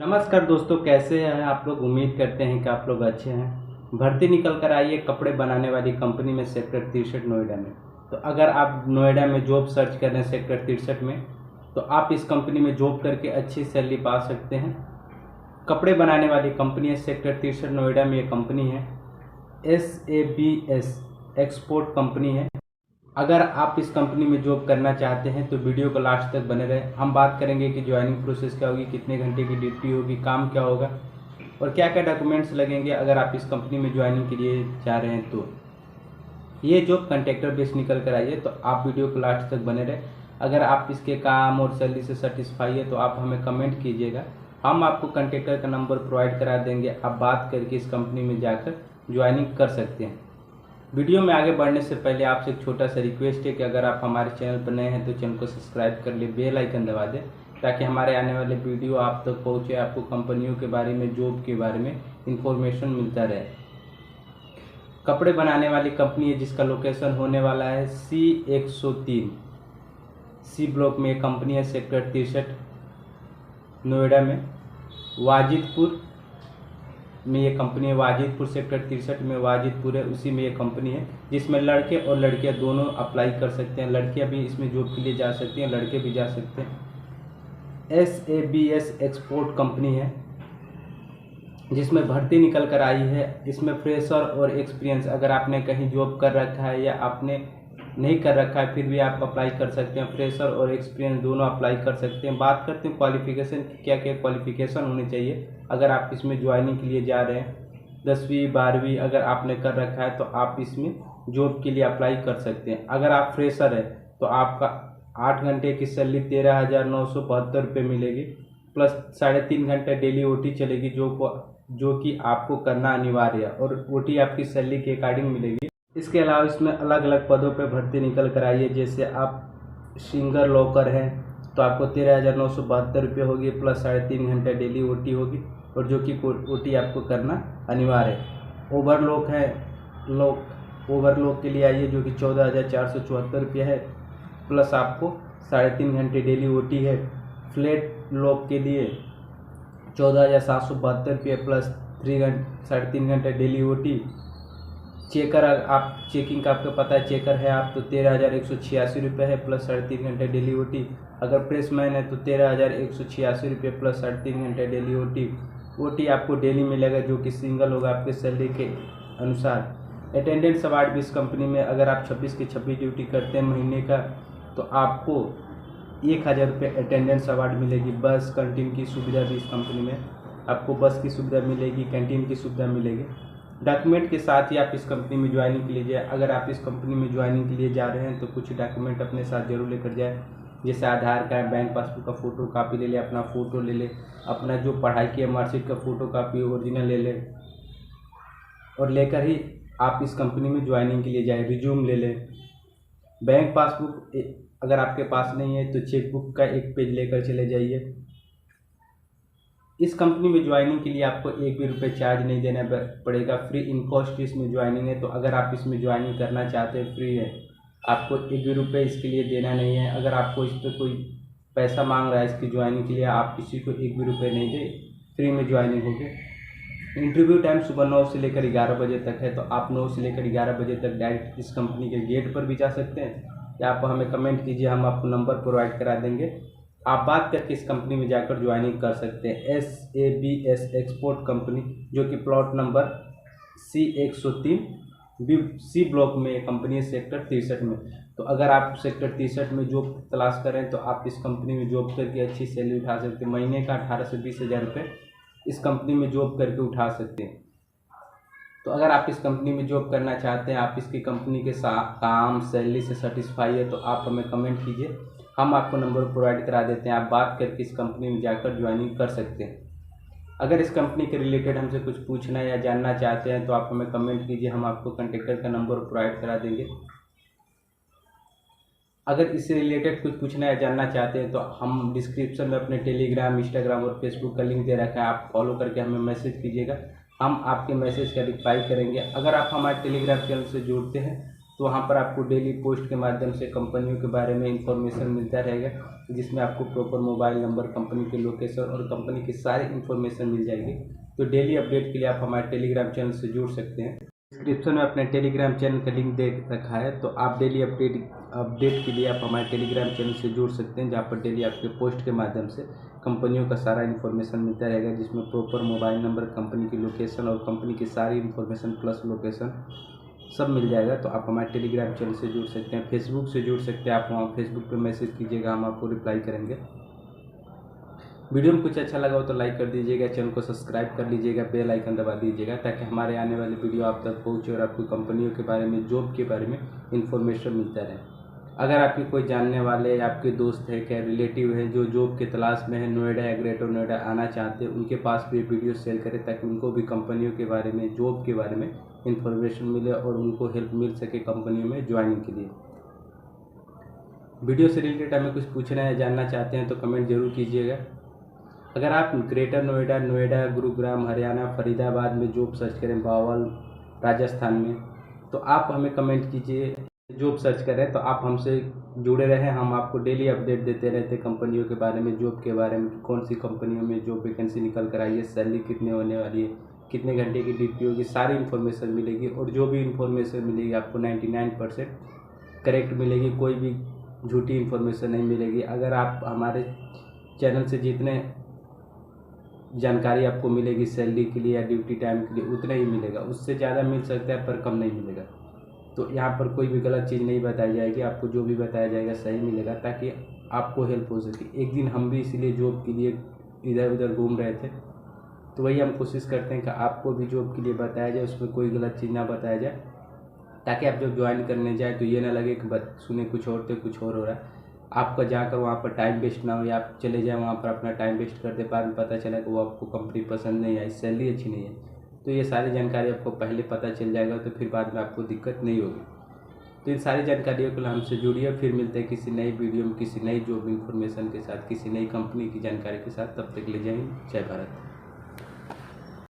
नमस्कार दोस्तों, कैसे हैं आप लोग। उम्मीद करते हैं कि आप लोग अच्छे हैं। भर्ती निकल कर आई है कपड़े बनाने वाली कंपनी में सेक्टर 63 नोएडा में। तो अगर आप नोएडा में जॉब सर्च कर रहे हैं सेक्टर 63 में, तो आप इस कंपनी में जॉब करके अच्छी सैलरी पा सकते हैं। कपड़े बनाने वाली कंपनी है सेक्टर 63 नोएडा में। ये कंपनी है SABS एक्सपोर्ट कंपनी है। अगर आप इस कंपनी में जॉब करना चाहते हैं तो वीडियो को लास्ट तक बने रहें। हम बात करेंगे कि ज्वाइनिंग प्रोसेस क्या होगी, कितने घंटे की ड्यूटी होगी, काम क्या होगा और क्या क्या डॉक्यूमेंट्स लगेंगे अगर आप इस कंपनी में ज्वाइनिंग के लिए जा रहे हैं। तो ये जॉब कॉन्ट्रैक्टर बेस निकल कर आई है, तो आप वीडियो को लास्ट तक बने रहें। अगर आप इसके काम और सैलरी से सेटिस्फाई है तो आप हमें कमेंट कीजिएगा। हम आपको कॉन्ट्रैक्टर का नंबर प्रोवाइड करा देंगे। आप बात करके इस कंपनी में जाकर ज्वाइनिंग कर सकते हैं। वीडियो में आगे बढ़ने से पहले आपसे एक छोटा सा रिक्वेस्ट है कि अगर आप हमारे चैनल पर नए हैं तो चैनल को सब्सक्राइब कर ले, बेल आइकन दबा दें ताकि हमारे आने वाले वीडियो आप तक पहुंचे, आपको कंपनियों के बारे में, जॉब के बारे में इंफॉर्मेशन मिलता रहे। कपड़े बनाने वाली कंपनी है जिसका लोकेशन होने वाला है C103 सी ब्लॉक में। कंपनी है सेक्टर 63 नोएडा में। वाजिदपुर में ये कंपनी है। वाजिदपुर सेक्टर 63 में वाजिदपुर है, उसी में ये कंपनी है जिसमें लड़के और लड़कियां दोनों अप्लाई कर सकते हैं। लड़कियां भी इसमें जॉब के लिए जा सकती हैं, लड़के भी जा सकते हैं। SABS एक्सपोर्ट कंपनी है जिसमें भर्ती निकल कर आई है। इसमें फ्रेशर और एक्सपीरियंस, अगर आपने कहीं जॉब कर रखा है या आपने नहीं कर रखा है फिर भी आप अप्लाई कर सकते हैं। फ्रेशर और एक्सपीरियंस दोनों अप्लाई कर सकते हैं। बात करते हैं क्वालिफिकेशन की, क्या क्या क्वालिफिकेशन होनी चाहिए अगर आप इसमें ज्वाइनिंग के लिए जा रहे हैं। 10वीं 12वीं अगर आपने कर रखा है तो आप इसमें जॉब के लिए अप्लाई कर सकते हैं। अगर आप फ्रेशर है तो आपका 8 घंटे की सैलरी 13,972 रुपये मिलेगी, प्लस 3.5 घंटे डेली OT चलेगी जो कि आपको करना अनिवार्य है, और OT आपकी सैलरी के अकॉर्डिंग मिलेगी। इसके अलावा इसमें अलग अलग पदों पर भर्ती निकल कर आई है। जैसे आप सिंगर लॉकर हैं तो आपको 13,972 रुपये होगी, प्लस 3.5 घंटे डेली OT होगी, और जो कि OT आपको करना अनिवार्य है। ओवरलॉक है, ओवरलॉक के लिए आइए जो कि 14,474 रुपये है, प्लस आपको 3.5 घंटे डेली OT है। फ्लैट लॉक के लिए 14,772 रुपये प्लस 3.5 घंटे डेली OT। चेकर, आप चेकिंग का आपको पता है, चेकर है आप तो 13,186 रुपये है, प्लस 3.5 घंटे डेली OT। अगर प्रेसमैन है तो 13,186 रुपये प्लस 3.5 घंटे डेली OT आपको डेली मिलेगा, जो कि सिंगल होगा आपके सैलरी के अनुसार। अटेंडेंस अवार्ड भी इस कंपनी में, अगर आप 26 की 26 ड्यूटी करते हैं महीने का तो आपको 1,000 रुपये अटेंडेंस अवार्ड मिलेगी। बस कैंटीन की सुविधा भी इस कंपनी में, आपको बस की सुविधा मिलेगी, कैंटीन की सुविधा मिलेगी। डॉक्यूमेंट के साथ ही आप इस कंपनी में ज्वाइनिंग के लिए जाए। अगर आप इस कंपनी में ज्वाइनिंग के लिए जा रहे हैं तो कुछ डॉक्यूमेंट अपने साथ जरूर लेकर जाए, जैसे आधार कार्ड, बैंक पासबुक का फ़ोटो कापी ले ले, अपना फ़ोटो ले ले, अपना जो पढ़ाई की मार्कशीट का फ़ोटो कापी ओरिजिनल ले ले, और लेकर ही आप इस कंपनी में ज्वाइनिंग के लिए जाए। रिज्यूम ले ले। बैंक पासबुक अगर आपके पास नहीं है तो चेकबुक का एक पेज लेकर चले जाइए। इस कंपनी में ज्वाइनिंग के लिए आपको 1 भी रुपये चार्ज नहीं देना पड़ेगा। फ्री इन कॉस्ट इसमें ज्वाइनिंग है, तो अगर आप इसमें ज्वाइनिंग करना चाहते हैं फ्री है, आपको 1 भी रुपये इसके लिए देना नहीं है। अगर आपको इस पर कोई पैसा मांग रहा है इसकी ज्वाइनिंग के लिए, आप किसी को 1 भी रुपये नहीं दे, फ्री में ज्वाइनिंग होगी। इंटरव्यू टाइम सुबह 9 से लेकर 11 बजे तक है, तो आप 9 से लेकर 11 बजे तक डायरेक्ट इस कंपनी के गेट पर भी जा सकते हैं, या आप हमें कमेंट कीजिए, हम आपको नंबर प्रोवाइड करा देंगे। आप बात करके इस कंपनी में जाकर ज्वाइनिंग कर सकते हैं। SABS एक्सपोर्ट कंपनी, जो कि plot number C103 C block में कंपनी है सेक्टर 63 में। तो अगर आप सेक्टर 63 में जॉब तलाश करें तो आप इस कंपनी में जॉब करके अच्छी सैलरी उठा सकते हैं। महीने का 18 से 20 हज़ार रुपये इस कंपनी में जॉब करके उठा सकते हैं। तो अगर आप इस कंपनी में जॉब करना चाहते हैं, आप इसकी कंपनी के साथ काम, सैलरी से सेटिस्फाई है, तो आप हमें कमेंट कीजिए, हम आपको नंबर प्रोवाइड करा देते हैं। आप बात करके इस कंपनी में जाकर ज्वाइनिंग कर सकते हैं। अगर इस कंपनी के रिलेटेड हमसे कुछ पूछना या जानना चाहते हैं तो आप हमें कमेंट कीजिए, हम आपको कॉन्टैक्टर का नंबर प्रोवाइड करा देंगे। अगर इससे रिलेटेड कुछ पूछना या जानना चाहते हैं तो हम डिस्क्रिप्शन में अपने टेलीग्राम, इंस्टाग्राम और फेसबुक का लिंक दे रखा है, आप फॉलो करके हमें मैसेज कीजिएगा, हम आपके मैसेज का रिप्लाई करेंगे। अगर आप हमारे टेलीग्राम चैनल से जुड़ते हैं तो वहाँ पर आपको डेली पोस्ट के माध्यम से कंपनियों के बारे में इंफॉर्मेशन मिलता रहेगा, जिसमें आपको प्रॉपर मोबाइल नंबर, कंपनी के लोकेशन और कंपनी की सारी इंफॉर्मेशन मिल जाएगी। तो डेली अपडेट के लिए आप हमारे टेलीग्राम चैनल से जुड़ सकते हैं। डिस्क्रिप्शन में अपने टेलीग्राम चैनल का लिंक दे रखा है, तो आप डेली अपडेट के लिए आप हमारे टेलीग्राम चैनल से जुड़ सकते हैं, जहाँ पर डेली आपके पोस्ट के माध्यम से कंपनियों का सारा इन्फॉर्मेशन मिलता रहेगा, जिसमें प्रॉपर मोबाइल नंबर, कंपनी की लोकेशन और कंपनी की सारी इन्फॉर्मेशन प्लस लोकेशन सब मिल जाएगा। तो आप हमारे टेलीग्राम चैनल से जुड़ सकते हैं। फेसबुक से जुड़ सकते हैं, आप वहाँ फेसबुक पे मैसेज कीजिएगा, हम आपको रिप्लाई करेंगे। वीडियो में कुछ अच्छा लगा हो तो लाइक कर दीजिएगा, चैनल को सब्सक्राइब कर लीजिएगा, बेल आइकन दबा दीजिएगा, ताकि हमारे आने वाली वीडियो आप तक पहुँचे और आपको कंपनियों के बारे में, जॉब के बारे में इन्फॉर्मेशन मिलता रहे। अगर आपके कोई जानने वाले या आपके दोस्त है, क्या रिलेटिव है जो जॉब के तलाश में है, नोएडा या ग्रेटर नोएडा आना चाहते हैं, उनके पास भी वीडियो शेयर करें, ताकि उनको भी कंपनियों के बारे में, जॉब के बारे में इन्फॉर्मेशन मिले और उनको हेल्प मिल सके कंपनियों में ज्वाइनिंग के लिए। वीडियो से रिलेटेड हमें कुछ पूछना है, जानना चाहते हैं तो कमेंट जरूर कीजिएगा। अगर आप ग्रेटर नोएडा, गुरुग्राम, हरियाणा, फरीदाबाद में जॉब सर्च करें, बावल, राजस्थान में, तो आप हमें कमेंट कीजिए। जॉब सर्च करें तो आप हमसे जुड़े रहें, हम आपको डेली अपडेट देते रहते हैं कंपनियों के बारे में, जॉब के बारे में, कौन सी कंपनियों में जॉब वैकेंसी निकल कर आई है, सैलरी कितने होने वाली है, कितने घंटे की ड्यूटी होगी, सारी इन्फॉर्मेशन मिलेगी। और जो भी इन्फॉर्मेशन मिलेगी आपको 99% करेक्ट मिलेगी, कोई भी झूठी इन्फॉर्मेशन नहीं मिलेगी। अगर आप हमारे चैनल से जितने जानकारी आपको मिलेगी सैलरी के लिए या ड्यूटी टाइम के लिए, उतना ही मिलेगा, उससे ज़्यादा मिल सकता है पर कम नहीं मिलेगा। तो यहाँ पर कोई भी गलत चीज़ नहीं बताई जाएगी, आपको जो भी बताया जाएगा सही मिलेगा, ताकि आपको हेल्प हो सके। एक दिन हम भी इसीलिए जॉब के लिए इधर उधर घूम रहे थे, तो वही हम कोशिश करते हैं कि आपको भी जॉब के लिए बताया जाए, उसमें कोई गलत चीज़ ना बताया जाए, ताकि आप जब ज्वाइन करने जाए तो ये ना लगे कि सुने कुछ और तो कुछ और हो रहा है। आपका जाकर वहाँ पर टाइम वेस्ट ना हो, या आप चले जाएँ वहाँ पर अपना टाइम वेस्ट करते, बाद में पता चला कि वो आपको कंपनी पसंद नहीं आई, सैलरी अच्छी नहीं है। तो ये सारी जानकारी आपको पहले पता चल जाएगा, तो फिर बाद में आपको दिक्कत नहीं होगी। तो इन सारी जानकारियों के लिए हमसे जुड़िए। फिर मिलते हैं किसी नई वीडियो में, किसी नई जॉब इन्फॉर्मेशन के साथ, किसी नई कंपनी की जानकारी के साथ। तब तक ले जाएंगे। जय भारत।